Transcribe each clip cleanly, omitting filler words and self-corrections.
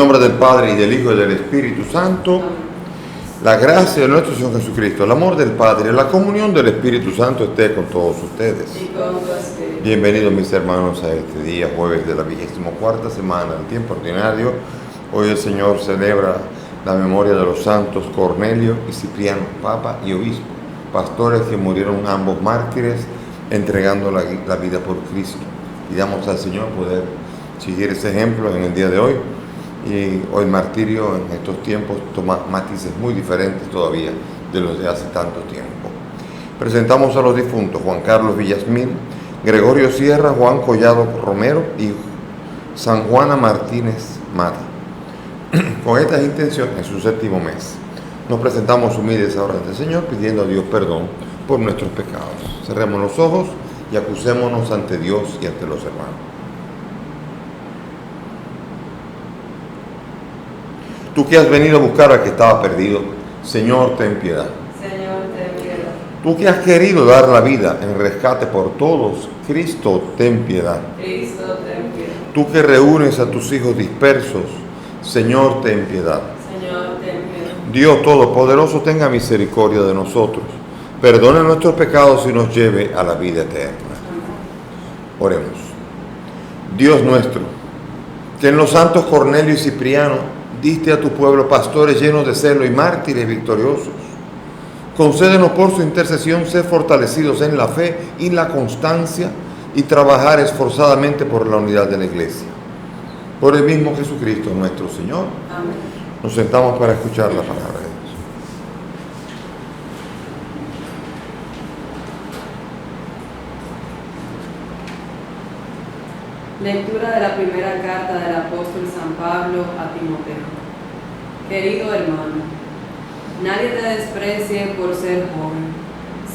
nombre del Padre, y del Hijo, y del Espíritu Santo. La gracia de nuestro Señor Jesucristo, el amor del Padre, la comunión del Espíritu Santo esté con todos ustedes. Bienvenidos mis hermanos a este día, jueves de la 24ª semana del tiempo ordinario. Hoy el Señor celebra la memoria de los santos Cornelio y Cipriano, Papa y Obispo, pastores que murieron ambos mártires entregando la vida por Cristo. Pidamos al Señor poder seguir ese ejemplo en el día de hoy. Y hoy el martirio en estos tiempos toma matices muy diferentes todavía de los de hace tanto tiempo. Presentamos a los difuntos: Juan Carlos Villasmil, Gregorio Sierra, Juan Collado Romero y San Juana Martínez Mata. Con estas intenciones, en su 7º mes, nos presentamos humildes ahora ante el Señor, pidiendo a Dios perdón por nuestros pecados. Cerremos los ojos y acusémonos ante Dios y ante los hermanos. Tú que has venido a buscar al que estaba perdido, Señor, ten piedad. Señor, ten piedad. Tú que has querido dar la vida en rescate por todos, Cristo, ten piedad. Cristo, ten piedad. Tú que reúnes a tus hijos dispersos, Señor, ten piedad. Señor, ten piedad. Dios Todopoderoso, tenga misericordia de nosotros, perdone nuestros pecados y nos lleve a la vida eterna. Oremos. Dios nuestro, que en los santos Cornelio y Cipriano diste a tu pueblo pastores llenos de celo y mártires victoriosos, concédenos por su intercesión ser fortalecidos en la fe y la constancia y trabajar esforzadamente por la unidad de la Iglesia. Por el mismo Jesucristo nuestro Señor. Amén. Nos sentamos para escuchar la palabra de Dios. Lectura de la primera carta del apóstol San Pablo a Timoteo. Querido hermano, nadie te desprecie por ser joven.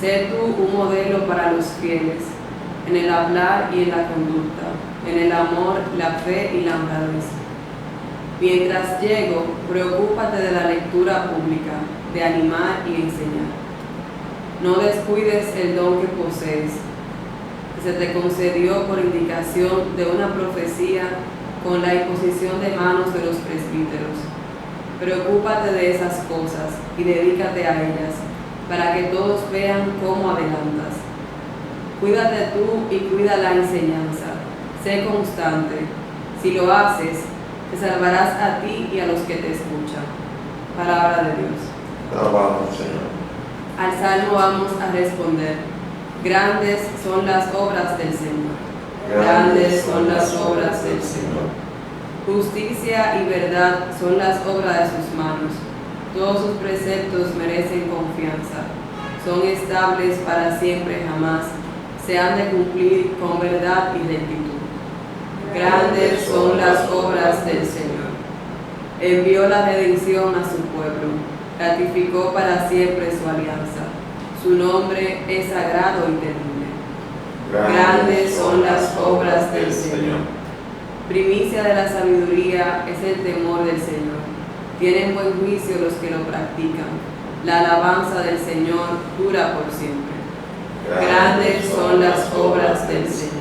Sé tú un modelo para los fieles, en el hablar y en la conducta, en el amor, la fe y la honradez. Mientras llego, preocúpate de la lectura pública, de animar y enseñar. No descuides el don que posees, que se te concedió por indicación de una profecía con la imposición de manos de los presbíteros. Preocúpate de esas cosas y dedícate a ellas, para que todos vean cómo adelantas. Cuídate tú y cuida la enseñanza. Sé constante. Si lo haces, te salvarás a ti y a los que te escuchan. Palabra de Dios. Alabamos, Señor. Al salmo vamos a responder: grandes son las obras del Señor. Grandes son las obras del Señor. Justicia y verdad son las obras de sus manos. Todos sus preceptos merecen confianza. Son estables para siempre jamás. Se han de cumplir con verdad y rectitud. Grandes son las obras del Señor. Envió la redención a su pueblo. Ratificó para siempre su alianza. Su nombre es sagrado y temible. Grandes son las obras del Señor. Primicia de la sabiduría es el temor del Señor. Tienen buen juicio los que lo practican. La alabanza del Señor dura por siempre. Grandes son las obras del Señor.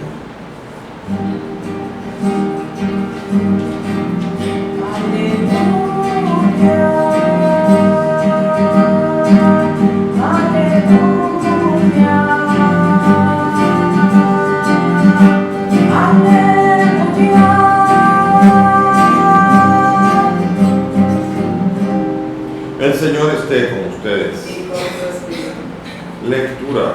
El Señor esté con ustedes. Y con tu espíritu. Lectura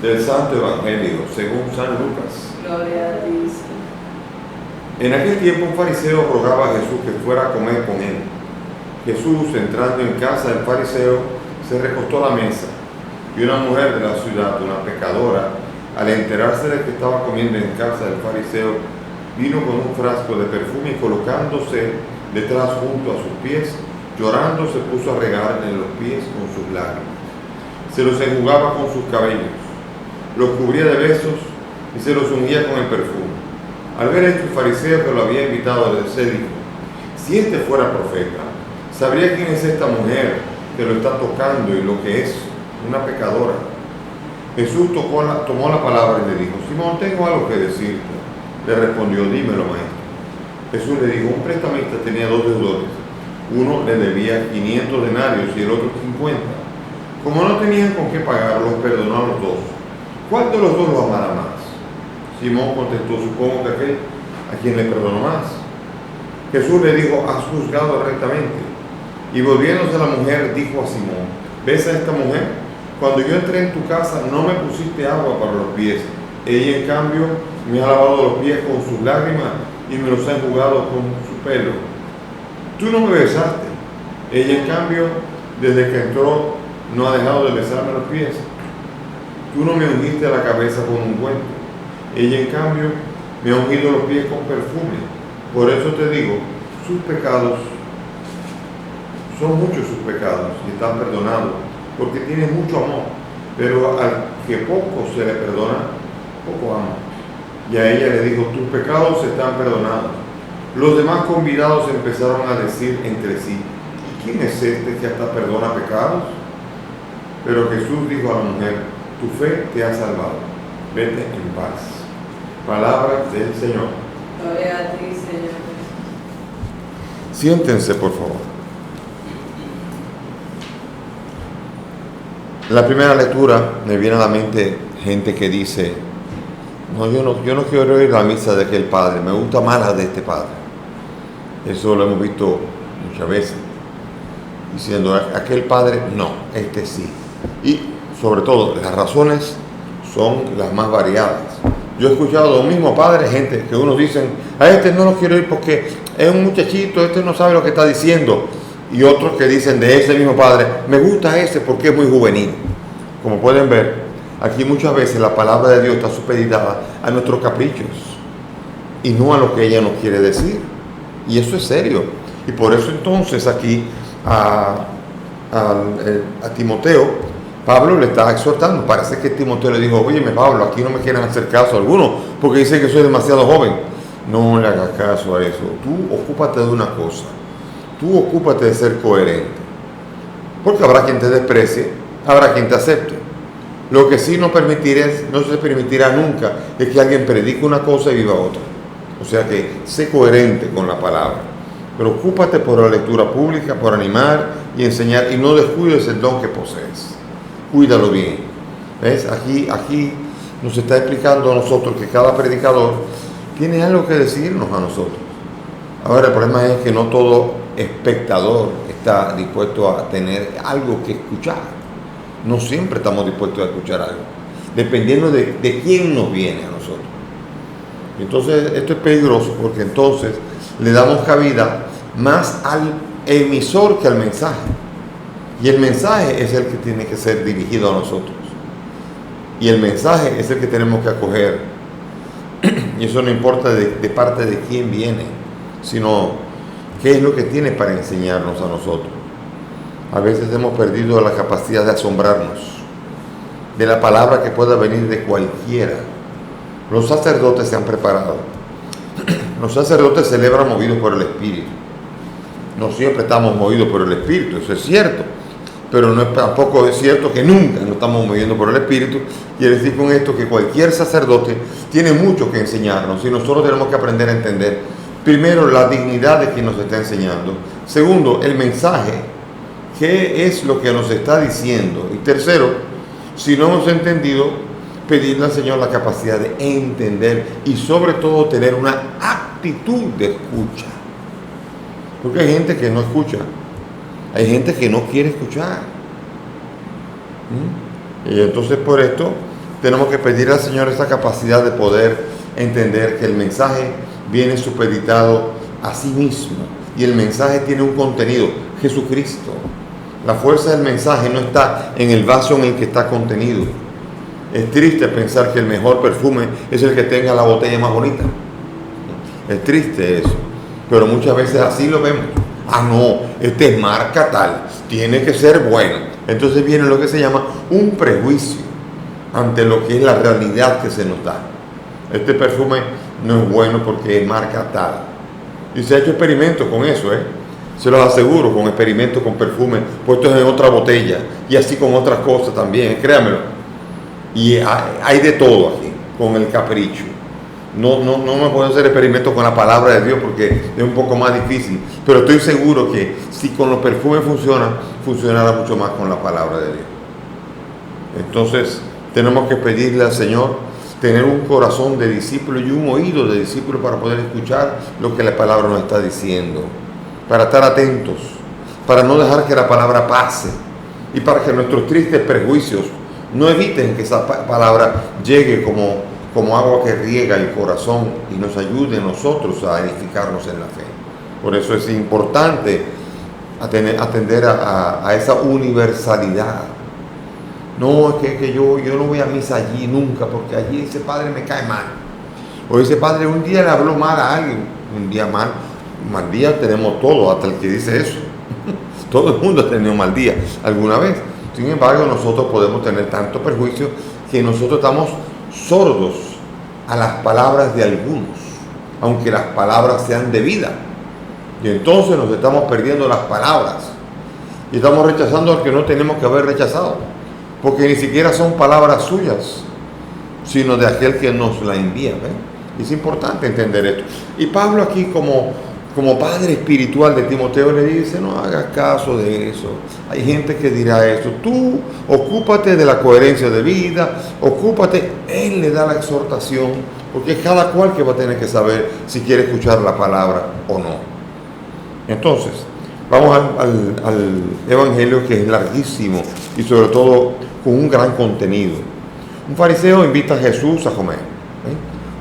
del Santo Evangelio según San Lucas. Gloria a ti, Señor. En aquel tiempo un fariseo rogaba a Jesús que fuera a comer con él. Jesús, entrando en casa del fariseo, se recostó a la mesa, y una mujer de la ciudad, una pecadora, al enterarse de que estaba comiendo en casa del fariseo, vino con un frasco de perfume y colocándose detrás junto a sus pies, llorando se puso a regarle los pies con sus lágrimas. Se los enjugaba con sus cabellos, los cubría de besos y se los ungía con el perfume. Al ver esto, el fariseo que lo había invitado se dijo: si este fuera profeta, sabría quién es esta mujer que lo está tocando y lo que es una pecadora. Jesús tomó la palabra y le dijo: Simón, tengo algo que decirte. Le respondió: dímelo, maestro. Jesús le dijo, un prestamista tenía 2 deudores. Uno le debía 500 denarios y el otro 50. Como no tenían con qué pagar, los perdonó a los 2. ¿Cuál de los 2 lo amará más? Simón contestó, supongo que aquel a quien le perdonó más. Jesús le dijo, has juzgado rectamente. Y volviéndose a la mujer, dijo a Simón, ¿ves a esta mujer? Cuando yo entré en tu casa no me pusiste agua para los pies. Ella, en cambio, me ha lavado los pies con sus lágrimas y me los ha enjugado con su pelo. Tú no me besaste. Ella, en cambio, desde que entró, no ha dejado de besarme los pies. Tú no me ungiste la cabeza con ungüento. Ella, en cambio, me ha ungido los pies con perfume. Por eso te digo, sus pecados, son muchos sus pecados y están perdonados, porque tiene mucho amor. Pero al que poco se le perdona, poco ama. Y a ella le dijo, tus pecados están perdonados. Los demás convidados empezaron a decir entre sí, ¿y quién es este que hasta perdona pecados? Pero Jesús dijo a la mujer, tu fe te ha salvado, vete en paz. Palabra del Señor. Gloria a ti, Señor. Siéntense, por favor. En la primera lectura me viene a la mente gente que dice, no, yo no quiero ir a la misa de aquel padre, me gusta más la de este padre. Eso lo hemos visto muchas veces, diciendo, aquel padre no, este sí. Y sobre todo, las razones son las más variadas. Yo he escuchado del mismo padre, gente que unos dicen, a este no lo quiero ir porque es un muchachito, este no sabe lo que está diciendo. Y otros que dicen de ese mismo padre, me gusta ese porque es muy juvenil. Como pueden ver, aquí muchas veces la palabra de Dios está supeditada a nuestros caprichos y no a lo que ella nos quiere decir. Y eso es serio. Y por eso entonces aquí a Timoteo, Pablo le está exhortando. Parece que Timoteo le dijo, óyeme Pablo, aquí no me quieren hacer caso alguno porque dicen que soy demasiado joven. No le hagas caso a eso. Tú ocúpate de una cosa. Tú ocúpate de ser coherente. Porque habrá quien te desprecie, habrá quien te acepte. Lo que sí no se permitirá nunca es que alguien predique una cosa y viva otra. O sea que sé coherente con la palabra. Pero ocúpate por la lectura pública, por animar y enseñar, y no descuides el don que posees. Cuídalo bien. ¿Ves? Aquí nos está explicando a nosotros que cada predicador tiene algo que decirnos a nosotros. Ahora el problema es que no todo espectador está dispuesto a tener algo que escuchar. No siempre estamos dispuestos a escuchar algo, dependiendo de quién nos viene a nosotros. Entonces esto es peligroso porque entonces le damos cabida más al emisor que al mensaje. Y el mensaje es el que tiene que ser dirigido a nosotros. Y el mensaje es el que tenemos que acoger. Y eso no importa de parte de quién viene, sino qué es lo que tiene para enseñarnos a nosotros. A veces hemos perdido la capacidad de asombrarnos de la palabra que pueda venir de cualquiera. Los sacerdotes se han preparado. Los sacerdotes celebran movidos por el Espíritu. No siempre estamos movidos por el Espíritu, eso es cierto. Pero tampoco es cierto que nunca nos estamos moviendo por el Espíritu. Quiere decir con esto que cualquier sacerdote tiene mucho que enseñarnos y nosotros tenemos que aprender a entender, primero, la dignidad de quien nos está enseñando. Segundo, el mensaje, qué es lo que nos está diciendo. Y tercero, si no hemos entendido, pedirle al Señor la capacidad de entender y sobre todo tener una actitud de escucha. Porque hay gente que no escucha. Hay gente que no quiere escuchar. Y entonces por esto tenemos que pedir al Señor esa capacidad de poder entender que el mensaje viene supeditado a sí mismo. Y el mensaje tiene un contenido, Jesucristo. La fuerza del mensaje no está en el vaso en el que está contenido. Es triste pensar que el mejor perfume es el que tenga la botella más bonita. Es triste eso. Pero muchas veces así lo vemos. Ah, no, este es marca tal, tiene que ser bueno. Entonces viene lo que se llama un prejuicio ante lo que es la realidad que se nos da. Este perfume no es bueno porque es marca tal. Y se ha hecho experimentos con eso, se los aseguro, con experimentos con perfumes puestos en otra botella y así con otras cosas también, créanmelo. Y hay de todo aquí, con el capricho. No me puedo hacer experimentos con la palabra de Dios porque es un poco más difícil. Pero estoy seguro que si con los perfumes funciona, funcionará mucho más con la palabra de Dios. Entonces, tenemos que pedirle al Señor tener un corazón de discípulo y un oído de discípulo para poder escuchar lo que la palabra nos está diciendo, para estar atentos, para no dejar que la palabra pase y para que nuestros tristes prejuicios no eviten que esa palabra llegue como agua que riega el corazón y nos ayude a nosotros a edificarnos en la fe. Por eso es importante atender a esa universalidad. No, es que yo no voy a misa allí nunca, porque allí ese padre me cae mal. O ese padre un día le habló mal a alguien. Un día mal día tenemos todos, hasta el que dice eso. Todo el mundo ha tenido mal día alguna vez. Sin embargo, nosotros podemos tener tanto perjuicio que nosotros estamos sordos a las palabras de algunos, aunque las palabras sean de vida. Y entonces nos estamos perdiendo las palabras. Y estamos rechazando al que no tenemos que haber rechazado. Porque ni siquiera son palabras suyas, sino de aquel que nos la envía. ¿Ve? Es importante entender esto. Y Pablo aquí como padre espiritual de Timoteo le dice, no hagas caso de eso. Hay gente que dirá eso. Tú ocúpate de la coherencia de vida, ocúpate. Él le da la exhortación, porque es cada cual que va a tener que saber si quiere escuchar la palabra o no. Entonces, vamos al Evangelio, que es larguísimo y sobre todo con un gran contenido. Un fariseo invita a Jesús a comer.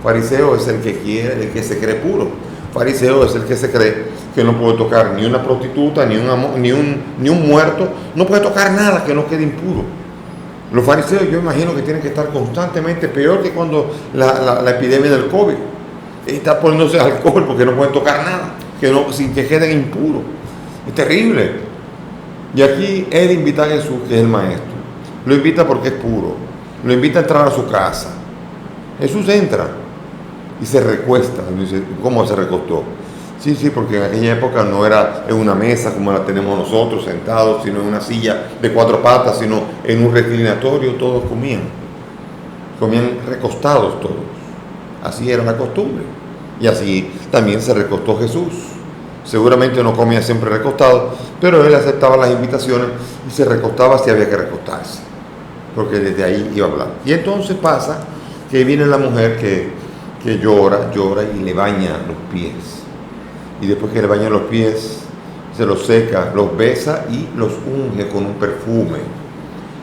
Fariseo es el que quiere, el que se cree puro. Fariseo es el que se cree que no puede tocar ni una prostituta, ni un muerto, no puede tocar nada que no quede impuro. Los fariseos, yo imagino que tienen que estar constantemente, peor que cuando la epidemia del COVID. Está poniéndose alcohol porque no pueden tocar nada, sin que queden impuros. Es terrible. Y aquí él invita a Jesús, que es el maestro. Lo invita porque es puro. Lo invita a entrar a su casa. Jesús entra y se recuesta. Y dice, ¿cómo se recostó? Sí, porque en aquella época no era en una mesa como la tenemos nosotros, sentados, sino en una silla de 4 patas, sino en un reclinatorio. Todos comían recostados todos. Así era la costumbre. Y así también se recostó Jesús. Seguramente no comía siempre recostado, pero él aceptaba las invitaciones y se recostaba si había que recostarse, porque desde ahí iba a hablar. Y entonces pasa que viene la mujer que llora y le baña los pies. Y después que le baña los pies, se los seca, los besa y los unge con un perfume.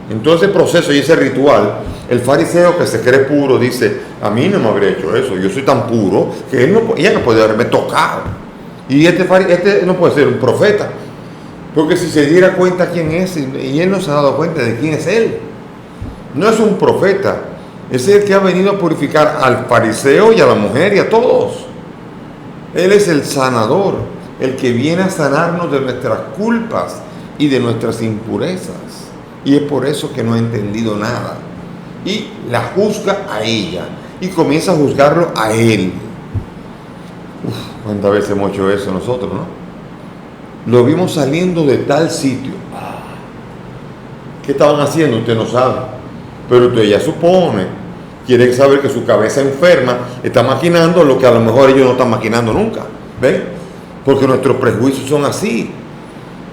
Entonces el proceso y ese ritual, el fariseo que se cree puro dice, a mí no me habría hecho eso, yo soy tan puro que ella no puede haberme tocado. Y este no puede ser un profeta, porque si se diera cuenta quién es, y él no se ha dado cuenta de quién es él, no es un profeta, es el que ha venido a purificar al fariseo y a la mujer y a todos. Él es el sanador, el que viene a sanarnos de nuestras culpas y de nuestras impurezas, y es por eso que no ha entendido nada, y la juzga a ella, y comienza a juzgarlo a él. ¿Cuántas veces hemos hecho eso nosotros, no? Lo vimos saliendo de tal sitio. ¿Qué estaban haciendo? Usted no sabe. Pero usted ya supone. Quiere saber que su cabeza enferma está maquinando lo que a lo mejor ellos no están maquinando nunca. ¿Ven? Porque nuestros prejuicios son así.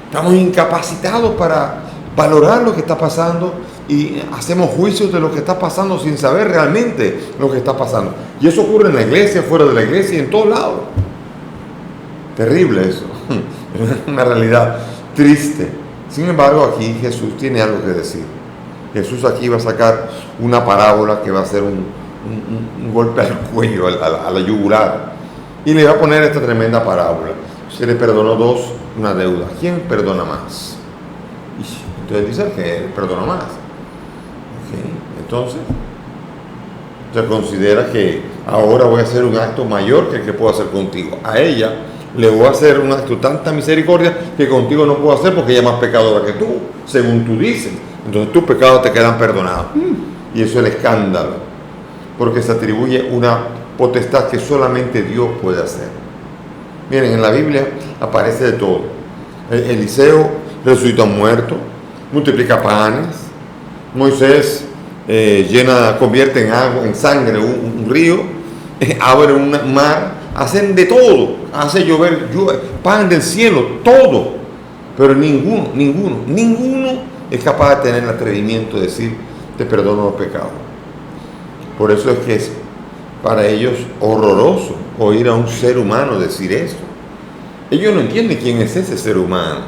Estamos incapacitados para valorar lo que está pasando y hacemos juicios de lo que está pasando sin saber realmente lo que está pasando. Y eso ocurre en la iglesia, fuera de la iglesia y en todos lados. Terrible eso. Es una realidad triste. Sin embargo, aquí Jesús tiene algo que decir. Jesús aquí va a sacar una parábola que va a ser un golpe al cuello, a la yugular. Y le va a poner esta tremenda parábola. Se le perdonó una deuda. ¿Quién perdona más? Entonces dice que él perdona más. ¿Okay? Entonces, se considera que ahora voy a hacer un acto mayor que el que puedo hacer contigo. A ella le voy a hacer un acto de tanta misericordia que contigo no puedo hacer porque ella es más pecadora que tú, según tú dices. Entonces tus pecados te quedan perdonados. Y eso es el escándalo, porque se atribuye una potestad que solamente Dios puede hacer. Miren, en la Biblia aparece de todo. Eliseo resucita a un muerto, multiplica panes. Moisés convierte en agua, en sangre un río. abren un mar, hacen de todo, hace llover, pan del cielo, todo. Pero ninguno es capaz de tener el atrevimiento de decir, te perdono los pecados. Por eso es que es para ellos horroroso oír a un ser humano decir eso. Ellos no entienden quién es ese ser humano.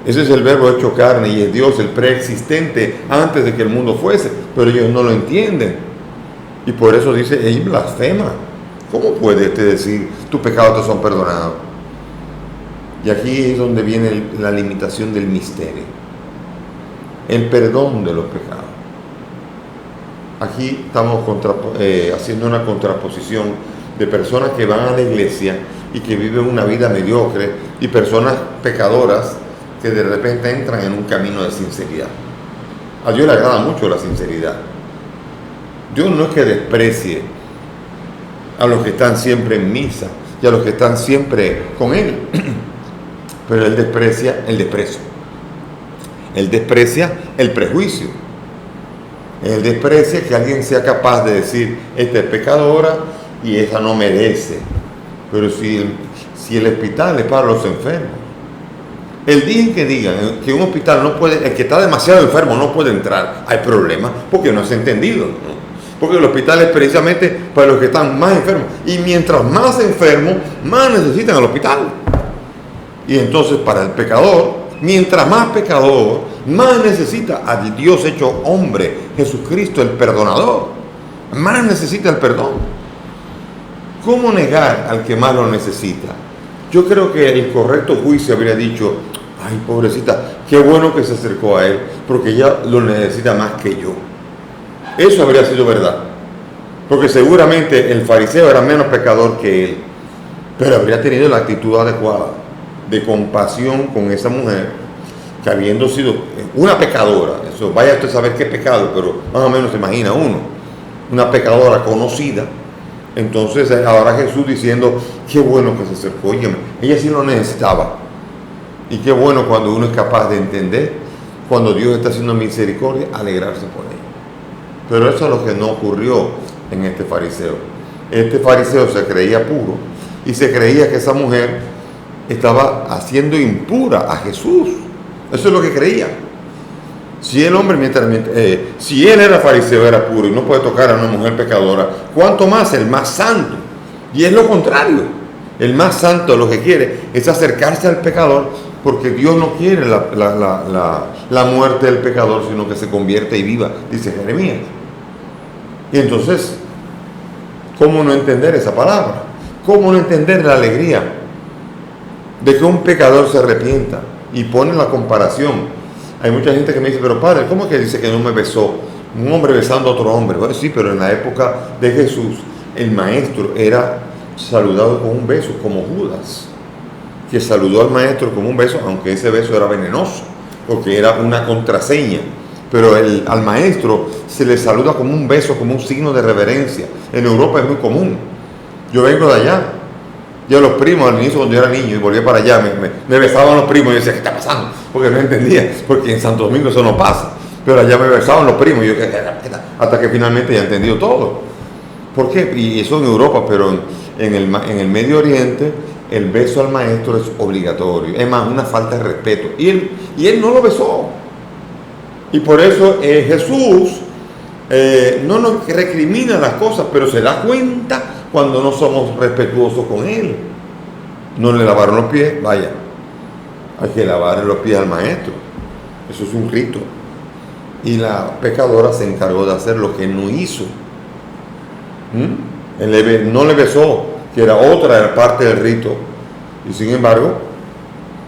Ese es el verbo hecho carne y es Dios, el preexistente antes de que el mundo fuese, pero ellos no lo entienden. Y por eso dice, ella blasfema. ¿Cómo puede decir, tus pecados te son perdonados? Y aquí es donde viene la limitación del misterio. El perdón de los pecados. Aquí estamos haciendo una contraposición de personas que van a la iglesia y que viven una vida mediocre y personas pecadoras que de repente entran en un camino de sinceridad. A Dios le agrada mucho la sinceridad. Dios no es que desprecie a los que están siempre en misa y a los que están siempre con Él, pero Él desprecia el desprecio. Él desprecia el prejuicio. Él desprecia que alguien sea capaz de decir, esta es pecadora y esa no merece. Pero si el hospital es para los enfermos, el día en que digan que un hospital no puede, el que está demasiado enfermo no puede entrar, hay problemas porque no se ha entendido, ¿no? Porque el hospital es precisamente para los que están más enfermos. Y mientras más enfermos, más necesitan el hospital. Y entonces para el pecador, mientras más pecador, más necesita al Dios hecho hombre, Jesucristo el perdonador. Más necesita el perdón. ¿Cómo negar al que más lo necesita? Yo creo que el correcto juicio habría dicho, ay, pobrecita, qué bueno que se acercó a él, porque ella lo necesita más que yo. Eso habría sido verdad, porque seguramente el fariseo era menos pecador que él, pero habría tenido la actitud adecuada de compasión con esa mujer, que habiendo sido una pecadora, eso vaya usted a saber qué pecado, pero más o menos se imagina uno, una pecadora conocida. Entonces ahora Jesús diciendo, qué bueno que se acercó, óyeme, ella sí lo necesitaba. Y qué bueno cuando uno es capaz de entender, cuando Dios está haciendo misericordia, alegrarse por ella. Pero eso es lo que no ocurrió en este fariseo. Este fariseo se creía puro y se creía que esa mujer estaba haciendo impura a Jesús. Eso es lo que creía. Si el hombre, si él era fariseo, era puro y no puede tocar a una mujer pecadora, ¿cuánto más el más santo? Y es lo contrario. El más santo lo que quiere es acercarse al pecador, porque Dios no quiere la muerte del pecador, sino que se convierta y viva, dice Jeremías. Y entonces, ¿cómo no entender esa palabra? ¿Cómo no entender la alegría de que un pecador se arrepienta? Y pone la comparación. Hay mucha gente que me dice, pero padre, ¿cómo es que dice que no me besó? Un hombre besando a otro hombre. Bueno, sí, pero en la época de Jesús, el maestro era saludado con un beso, como Judas, que saludó al maestro con un beso, aunque ese beso era venenoso, porque era una contraseña. Pero al maestro se le saluda como un beso, como un signo de reverencia. En Europa es muy común. Yo vengo de allá. Yo los primos al inicio cuando yo era niño y volvía para allá, me besaban los primos y yo decía, ¿qué está pasando? Porque no entendía, porque en Santo Domingo eso no pasa. Pero allá me besaban los primos y yo, hasta que finalmente ya he entendido todo. ¿Por qué? Y eso en Europa, pero en el Medio Oriente el beso al maestro es obligatorio. Es más, una falta de respeto. Y él no lo besó. Y por eso Jesús no nos recrimina las cosas, pero se da cuenta cuando no somos respetuosos con Él. No le lavaron los pies, vaya, hay que lavar los pies al maestro. Eso es un rito. Y la pecadora se encargó de hacer lo que Él no hizo. Él no le besó, que era otra parte del rito. Y sin embargo,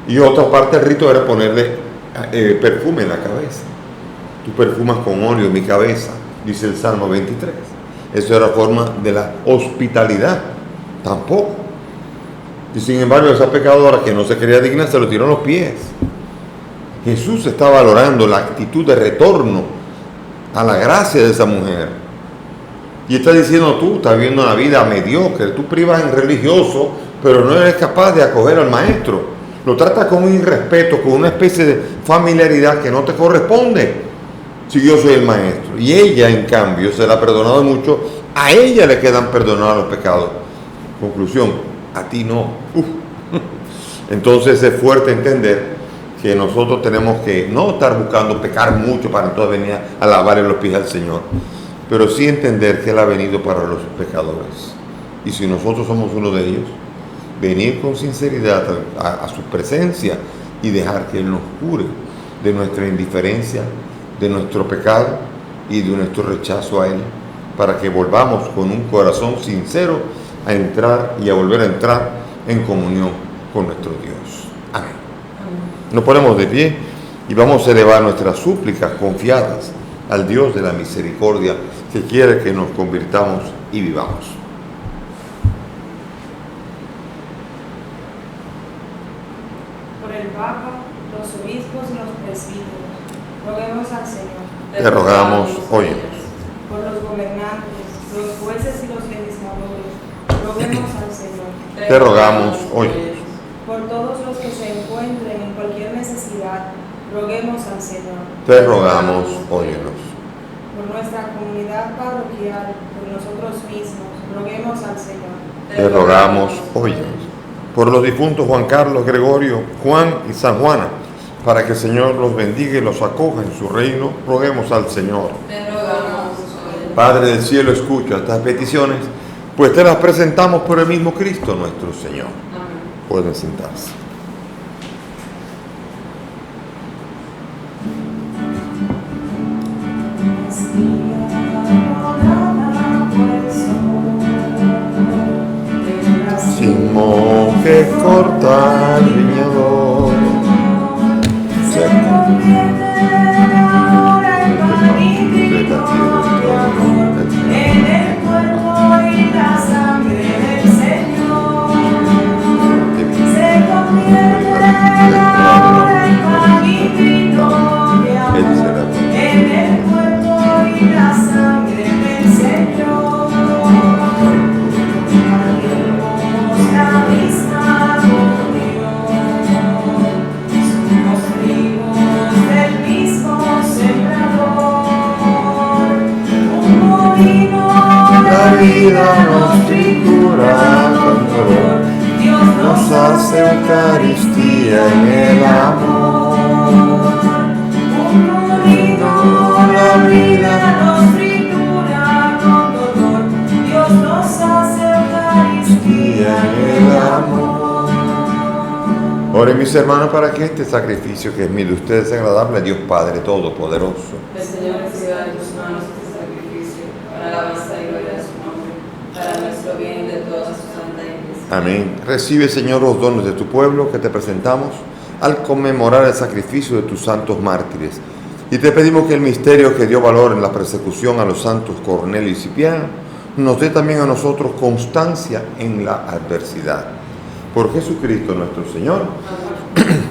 y otra parte del rito era ponerle perfume en la cabeza. Tú perfumas con óleo mi cabeza, dice el Salmo 23. Eso era forma de la hospitalidad. Tampoco. Y sin embargo, esa pecadora que no se creía digna se lo tiró en los pies. Jesús está valorando la actitud de retorno a la gracia de esa mujer. Y está diciendo, tú estás viviendo una vida mediocre, tú privas en religioso, pero no eres capaz de acoger al maestro. Lo tratas con un irrespeto, con una especie de familiaridad que no te corresponde. Si yo soy el maestro. Y ella, en cambio, se la ha perdonado mucho A ella le quedan perdonados los pecados. Conclusión, a ti no. Entonces es fuerte entender que nosotros tenemos que no estar buscando pecar mucho para entonces venir a lavarle los pies al Señor, pero sí entender que Él ha venido para los pecadores. Y si nosotros somos uno de ellos, venir con sinceridad a su presencia y dejar que Él nos cure de nuestra indiferencia, de nuestro pecado y de nuestro rechazo a Él, para que volvamos con un corazón sincero a entrar y a volver a entrar en comunión con nuestro Dios. Amén. Nos ponemos de pie y vamos a elevar nuestras súplicas confiadas al Dios de la misericordia que quiere que nos convirtamos y vivamos. Por el Papa, los obispos y los presbíteros, roguemos al Señor. Te rogamos, óyenos. Por los gobernantes, los jueces y los legisladores, roguemos al Señor. Te rogamos, óyenos. Por todos los que se encuentren en cualquier necesidad, roguemos al Señor. Te rogamos, óyenos. Por nuestra comunidad parroquial, por nosotros mismos, roguemos al Señor. Te rogamos, óyenos. Por los difuntos Juan Carlos, Gregorio, Juan y San Juana, para que el Señor los bendiga y los acoja en su reino, roguemos al Señor. Te rogamos, óyenos. Padre del cielo, escucha estas peticiones, pues te las presentamos por el mismo Cristo nuestro Señor. Amén. Pueden sentarse. Sin que corta el viñador, se convierte ahora en pan y vino de amor, en el cuerpo y la sangre del Señor. Se convierte ahora en pan y vino de amor, en el cuerpo y la sangre del Señor. La misma comunión, somos trigos del mismo sembrador, un molino la vida nos tritura con dolor, Dios nos hace Eucaristía en el amor. un molino la vida nos tritura con dolor, Dios nos hace Eucaristía en el amor. Oren mis hermanos para que este sacrificio que es mío de ustedes sea agradable a Dios Padre Todopoderoso. El Señor reciba de tus manos este sacrificio para la alabanza y gloria de su nombre, para nuestro bien y de toda su santa iglesia. Amén. Recibe, Señor, los dones de tu pueblo que te presentamos al conmemorar el sacrificio de tus santos mártires. Y te pedimos que el misterio que dio valor en la persecución a los santos Cornelio y Cipriano nos dé también a nosotros constancia en la adversidad. Por Jesucristo nuestro Señor.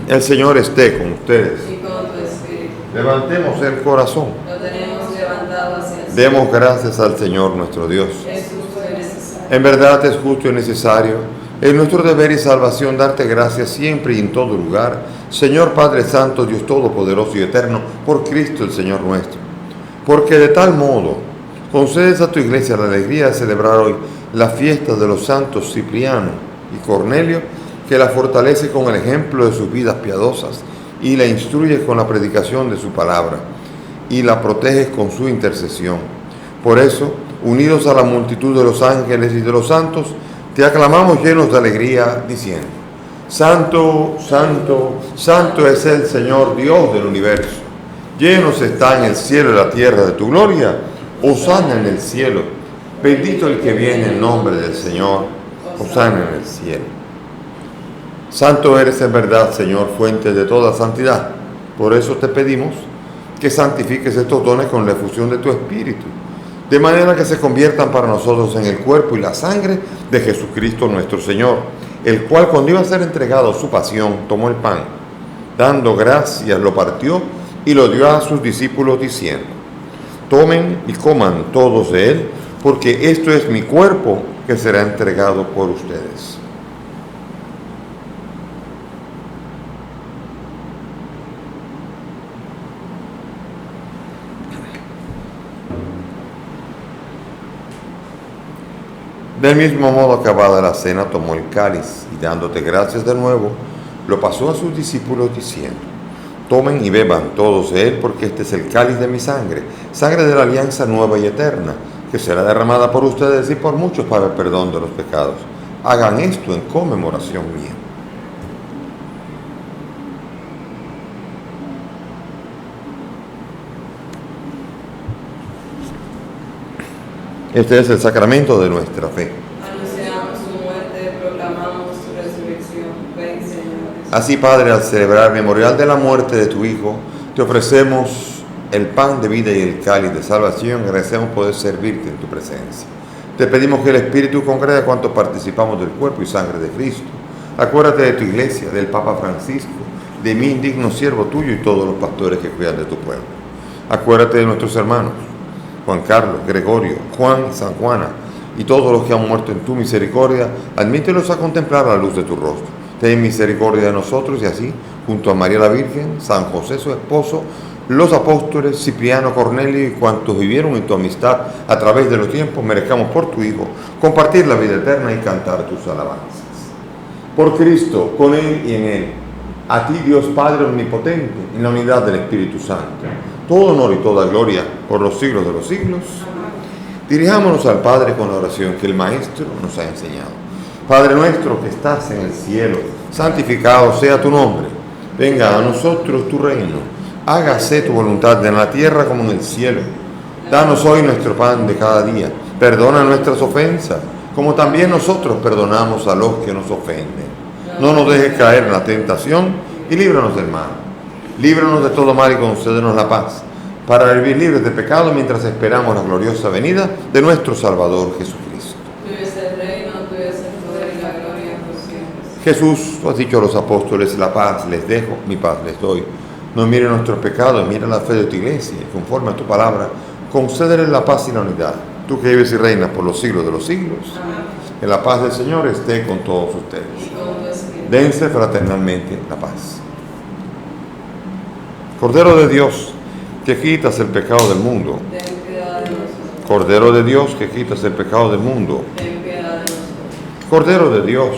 El Señor esté con ustedes. Y con tu espíritu. Levantemos el corazón. Lo tenemos levantado hacia el cielo. Demos gracias al Señor nuestro Dios. Es justo y necesario. En verdad es justo y necesario, es nuestro deber y salvación darte gracias siempre y en todo lugar, Señor Padre Santo, Dios Todopoderoso y Eterno, por Cristo el Señor nuestro. Porque de tal modo concedes a tu iglesia la alegría de celebrar hoy la fiesta de los santos Cipriano y Cornelio, que la fortalece con el ejemplo de sus vidas piadosas y la instruye con la predicación de su palabra y la proteges con su intercesión. Por eso, unidos a la multitud de los ángeles y de los santos, te aclamamos llenos de alegría, diciendo: Santo, Santo, Santo es el Señor Dios del universo. Llenos está en el cielo y la tierra de tu gloria. Hosana en el cielo. Bendito el que viene en nombre del Señor. Hosana en el cielo. Santo eres en verdad, Señor, fuente de toda santidad. Por eso te pedimos que santifiques estos dones con la efusión de tu Espíritu, de manera que se conviertan para nosotros en el cuerpo y la sangre de Jesucristo nuestro Señor, el cual, cuando iba a ser entregado a su pasión, tomó el pan, dando gracias, lo partió y lo dio a sus discípulos diciendo: tomen y coman todos de él, porque esto es mi cuerpo que será entregado por ustedes. Del mismo modo, acabada la cena, tomó el cáliz y dándote gracias de nuevo, lo pasó a sus discípulos diciendo: tomen y beban todos de él, porque este es el cáliz de mi sangre, sangre de la alianza nueva y eterna, que será derramada por ustedes y por muchos para el perdón de los pecados. Hagan esto en conmemoración mía. Este es el sacramento de nuestra fe. Anunciamos su muerte, proclamamos su resurrección. Ven, Señor. Así, Padre, al celebrar el memorial de la muerte de tu Hijo, te ofrecemos el pan de vida y el cáliz de salvación. Agradecemos poder servirte en tu presencia. Te pedimos que el Espíritu congregue a cuantos participamos del cuerpo y sangre de Cristo. Acuérdate de tu iglesia, del Papa Francisco, de mí, indigno siervo tuyo, y todos los pastores que cuidan de tu pueblo. Acuérdate de nuestros hermanos Juan Carlos, Gregorio, Juan y San Juana, y todos los que han muerto en tu misericordia. Admítelos a contemplar la luz de tu rostro. Ten misericordia de nosotros, y así, junto a María la Virgen, San José su esposo, los apóstoles, Cipriano, Cornelio y cuantos vivieron en tu amistad a través de los tiempos, merezcamos por tu Hijo compartir la vida eterna y cantar tus alabanzas. Por Cristo, con Él y en Él, a ti, Dios Padre omnipotente, en la unidad del Espíritu Santo, todo honor y toda gloria por los siglos de los siglos. Dirijámonos al Padre con la oración que el Maestro nos ha enseñado. Padre nuestro que estás en el cielo, santificado sea tu nombre. Venga a nosotros tu reino. Hágase tu voluntad en la tierra como en el cielo. Danos hoy nuestro pan de cada día. Perdona nuestras ofensas, como también nosotros perdonamos a los que nos ofenden. No nos dejes caer en la tentación y líbranos del mal. Líbranos de todo mal y concédenos la paz, para vivir libres de pecado mientras esperamos la gloriosa venida de nuestro Salvador Jesucristo. Tuyo es el reino, tuyo es el poder y la gloria por siempre. Jesús, tú has dicho a los apóstoles: la paz les dejo, mi paz les doy. No mire nuestros pecados, mira la fe de tu iglesia, y conforme a tu palabra, concédele la paz y la unidad. Tú que vives y reinas por los siglos de los siglos, que la paz del Señor esté con todos ustedes. Y con tu espíritu. Dense fraternalmente la paz. Cordero de Dios, que quitas el pecado del mundo. Ten piedad de nosotros. Cordero de Dios, que quitas el pecado del mundo. Ten piedad de nosotros. Cordero de Dios,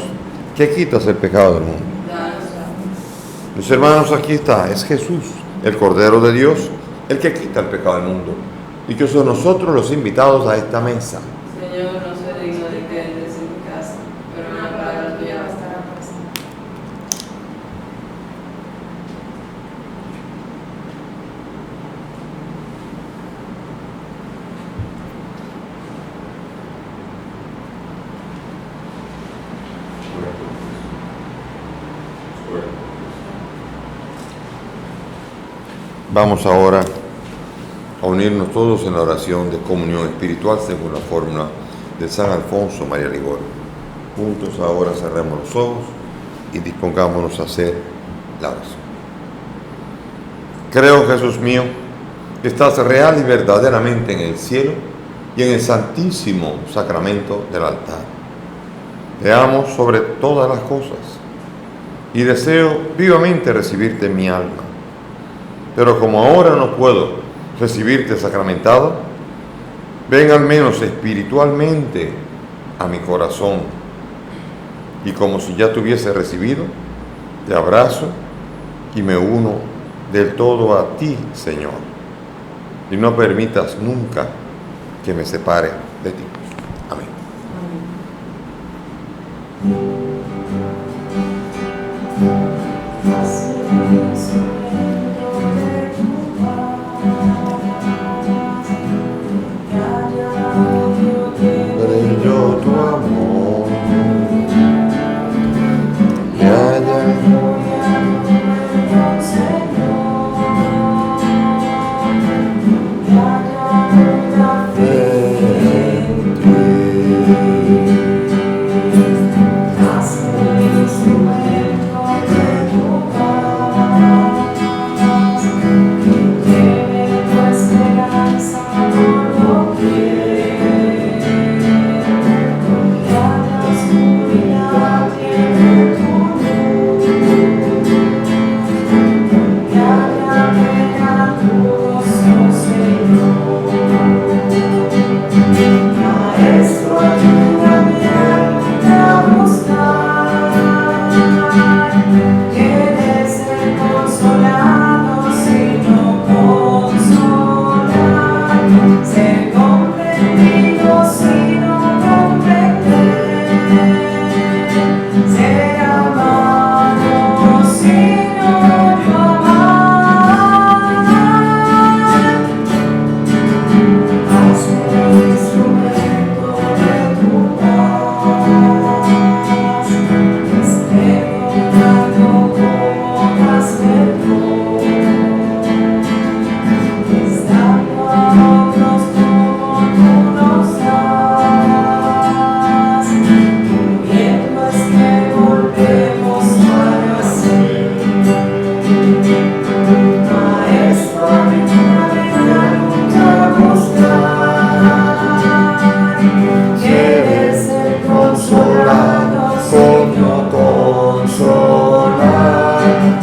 que quitas el pecado del mundo. Danos la paz. Mis hermanos, aquí está, es Jesús, el Cordero de Dios, el que quita el pecado del mundo. Dichosos nosotros los invitados a esta mesa. Señor, no soy digno de que entres en mi casa, pero una palabra tuya bastará. Vamos ahora a unirnos todos en la oración de comunión espiritual según la fórmula de San Alfonso María Ligorio. Juntos ahora cerremos los ojos y dispongámonos a hacer la oración. Creo, Jesús mío, que estás real y verdaderamente en el cielo y en el santísimo sacramento del altar. Te amo sobre todas las cosas y deseo vivamente recibirte en mi alma. Pero como ahora no puedo recibirte sacramentado, ven al menos espiritualmente a mi corazón, y como si ya te hubiese recibido, te abrazo y me uno del todo a ti, Señor, y no permitas nunca que me separe de ti. Amén. Brilló tu amor, y allá Haz el instrumento de tu paz.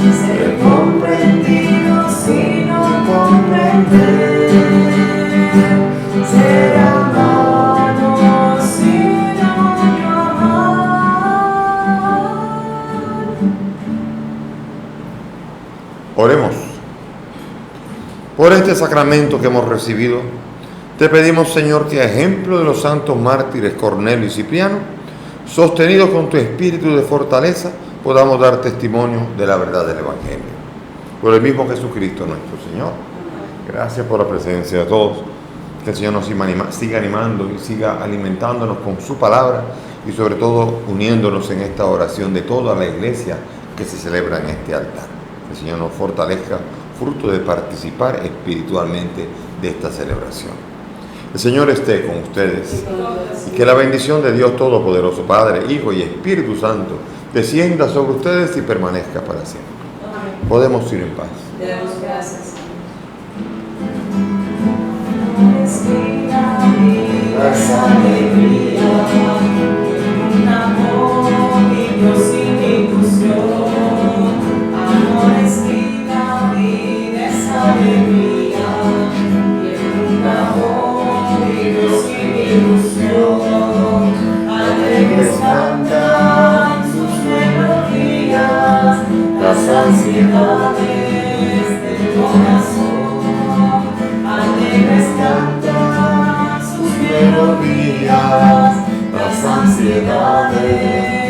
ser comprendidos y no comprender, ser amados y no amar. Oremos. Por este sacramento que hemos recibido, te pedimos, Señor, que a ejemplo de los santos mártires Cornelio y Cipriano, sostenidos con tu espíritu de fortaleza, podamos dar testimonio de la verdad del Evangelio. Por el mismo Jesucristo nuestro Señor. Gracias por la presencia de todos. Que el Señor nos siga animando y siga alimentándonos con su palabra y sobre todo uniéndonos en esta oración de toda la iglesia que se celebra en este altar. Que el Señor nos fortalezca, fruto de participar espiritualmente de esta celebración. El Señor esté con ustedes y que la bendición de Dios Todopoderoso, Padre, Hijo y Espíritu Santo, descienda sobre ustedes y permanezca para siempre. Podemos ir en paz. Te damos gracias. Es alegría, un amor limpio sin ilusión. Amor es vida, vida es alegría, un amor limpio sin ilusión. Alegres cantan sus melodías, las ansiedades del corazón. Alegres cantan sus melodías, las ansiedades